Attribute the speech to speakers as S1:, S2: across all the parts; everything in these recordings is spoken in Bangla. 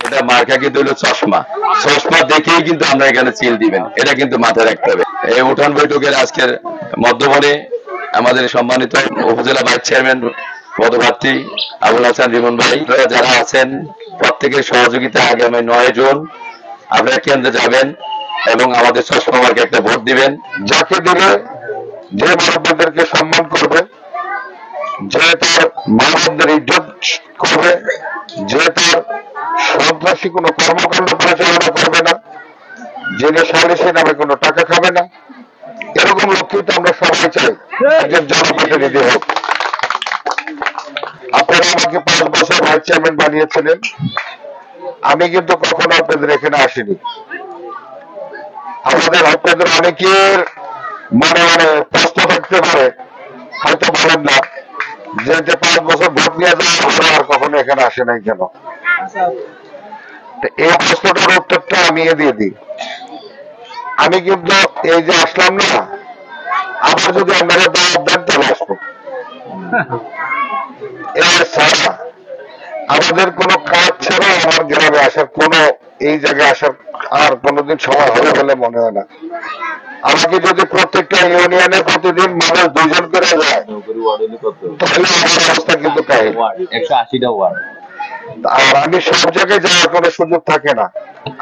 S1: এটা মার্কা কিন্তু হলো চশমা। চশমা দেখেই কিন্তু আমরা এখানে সিল দিবেন, এটা কিন্তু মাথায় রাখতে হবে। এই উঠান বৈঠকের আজকের মধ্যমণি আমাদের সম্মানিত উপজেলা ভাইস চেয়ারম্যান পদপ্রার্থী আবুল হাসান রিমন ভাই, যারা আছেন প্রত্যেকের সহযোগিতা আগামী 9 জুন আপনারা কেন্দ্রে যাবেন এবং আমাদের চশমা মার্কে একটা ভোট দিবেন। যাকে দিলে যে মুরব্বীদেরকে সম্মান করবে, যে তার মানবদের ইজ্জত করবে, যে তার সন্ত্রাসী কোনো কর্মকাণ্ড পরিচালনা করবে না, যিনি সালিসি নামে কোনো টাকা খাবে না, এরকম লোককেই তো আমরা সবাই চাই একজন জনপ্রতিনিধি হোক। আপনারা আমাকে 5 বছর ভাইস চেয়ারম্যান বানিয়েছিলেন, আমি কিন্তু কখনো আপনাদের এখানে আসিনি। আপনাদের অনেকের মনে প্রশ্ন থাকতে পারে, হয়তো বলেন না যে 5 বছর ভোট নিয়ে যাওয়া আর কখনো এখানে আসে নাই কেন। এই প্রশ্নটার উত্তরটা আমি দিয়ে দিই। আমি কিন্তু এই যে আসলাম না, আমরা যদি আপনারা দাওয়াত দেন তাহলে আসবো। আমাদের কোনো কাজ ছাড়া আমার গ্রামে আসার কোনো, এই জায়গায় আসার আর কোনোদিন সময় হবে বলে মনে হয় না। আমাকে যদি প্রত্যেকটা ইউনিয়নে প্রতিদিন মানুষ 2 জন করে যায় তাহলে আমার অবস্থা কিন্তু কাহিল।
S2: 180টা ওয়ার্ড,
S1: আর আমি সব জায়গায় যাওয়ার কোনো সুযোগ থাকে না।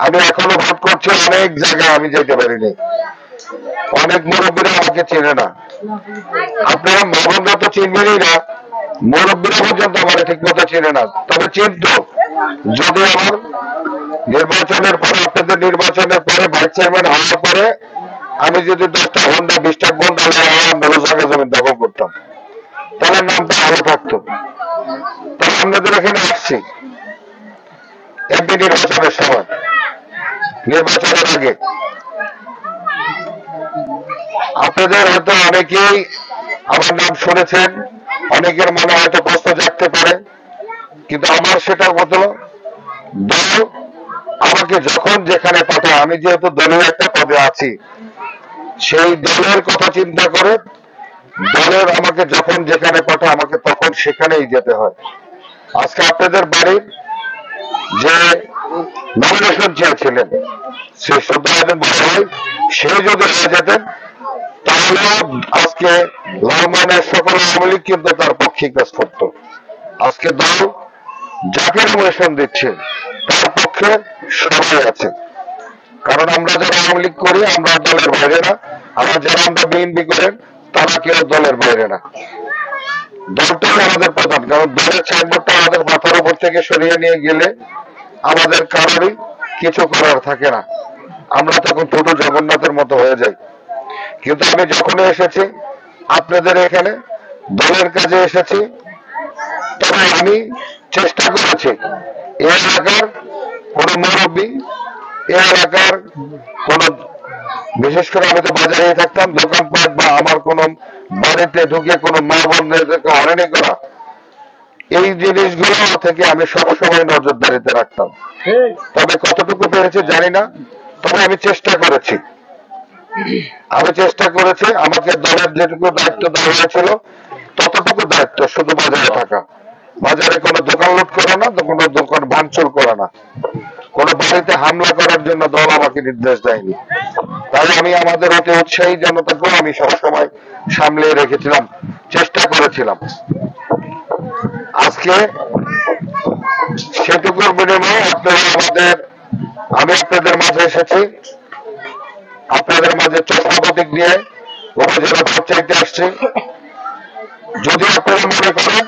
S1: আমি এখনো ভোট করছি অনেক জায়গায়, আমি যেতে পারিনি। অনেক মুরব্বীরা আমাকে চেনে না। আপনারা মোহাম্মদরা তো চিনবেনই না, মুরব্বীরা পর্যন্ত আমার ঠিক মতো চেনে না। তবে চিনত যদি আমার নির্বাচনের পরে, আপনাদের নির্বাচনের পরে ভাইস চেয়ারম্যান হওয়ার পরে আমি যদি 10টা ঘন্টা 20টা ঘন্টা জায়গা জমি দখল করতাম, তাহলে নামটা ভালো থাকতো। তাহলে আপনাদের এখানে আসছি এমপি নির্বাচনের সময়, নির্বাচনের আগে। আপনাদের হয়তো অনেকেই আমার নাম শুনেছেন, অনেকের মনে হয়তো প্রশ্ন জাগতে পারে, কিন্তু আমার সেটা মতো দল আমাকে যখন যেখানে পাঠায়, আমি যেহেতু দলের একটা পদে আছি, সেই দলের কথা চিন্তা করে দলের আমাকে যখন যেখানে পাঠায় আমাকে তখন সেখানেই যেতে হয়। আজকে আপনাদের বাড়ির যে নমিনেশন চেয়েছিলেন সে সদ্যজন বড় ভাই, সে যদি হয়ে যেতেন তাহলে আজকে লালমানের সকল আওয়ামী লীগ কিন্তু তার পক্ষে কাজ করতো। আজকে দল যাকে নমিনেশন দিচ্ছে তার পক্ষে সবাই আছে। কারণ আমরা যারা আওয়ামী লীগ করি আমরা দলের বাইরে না, আমরা যারা আমরা বিএনপি করেন তারা কেউ দলের বাইরে না। দলটাই আমাদের প্রধান, কারণ দলের সাইনবোর্ডটা আমাদের মাথার উপর থেকে সরিয়ে নিয়ে গেলে আমাদের কারোরই কিছু করার থাকে না, আমরা তখন ছোট জগন্নাথের মতো হয়ে যাই। কিন্তু আমি যখনই এসেছি আপনাদের এখানে দলের কাজে এসেছি, তবে আমি চেষ্টা করেছি এই এলাকার কোন মুরব্বী, এই এলাকার কোন, বিশেষ করে আমি তো বাজারে থাকতাম, দোকানপাট বা আমার কোন বাড়িতে ঢুকে কোন মা বোনদেরকে হয়রানি করা, এই জিনিসগুলো থেকে আমি সবসময় নজরদারিতে রাখতাম। তবে কতটুকু পেরেছি জানি না, তবে আমি চেষ্টা করেছি। আমাকে দলের যেটুকু দায়িত্ব দেওয়া হয়েছিল ততটুকু দায়িত্ব, শুধু বাজারে থাকা, বাজারে কোনো দোকান লুট করা না, কোনো দোকান ভাঙচুর করা না, কোনো বাড়িতে হামলা করার জন্য দল আমাকে নির্দেশ দেয়নি। তাই আমি আমাদের অতি উৎসাহী জনতাকেও আমি সবসময় সামলে রেখেছিলাম, চেষ্টা করেছিলাম। আজকে সেটুকুর বিনিময়ে আমি আপনাদের মাঝে এসেছি, আপনাদের মাঝে চশমা প্রতীক নিয়ে উপজেলা ভোট চাইতে আসছি। যদি আপনারা মনে করেন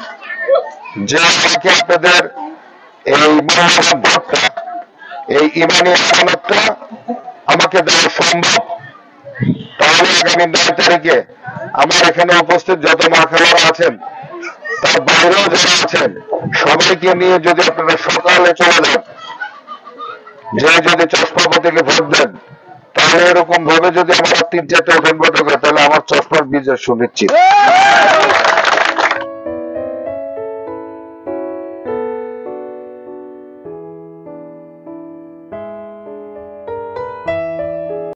S1: যে আমাকে আপনাদের এই মনোনয়ন ভোটটা, এই ইমানি আমানতটা আমাকে দেওয়া সম্ভব, তাহলে আগামী 9 তারিখে আমার এখানে উপস্থিত যত মাখালারা আছেন তার বাইরেও যারা আছেন সবাইকে নিয়ে যদি আপনারা সকালে চলে যান, যে যদি চশমা প্রতীকে ভোট দেন, তাহলে এরকম ভাবে যদি আমার 3-4টা উঠান বৈঠক হয় তাহলে আমার চশমার বিজয় সুনিশ্চিত।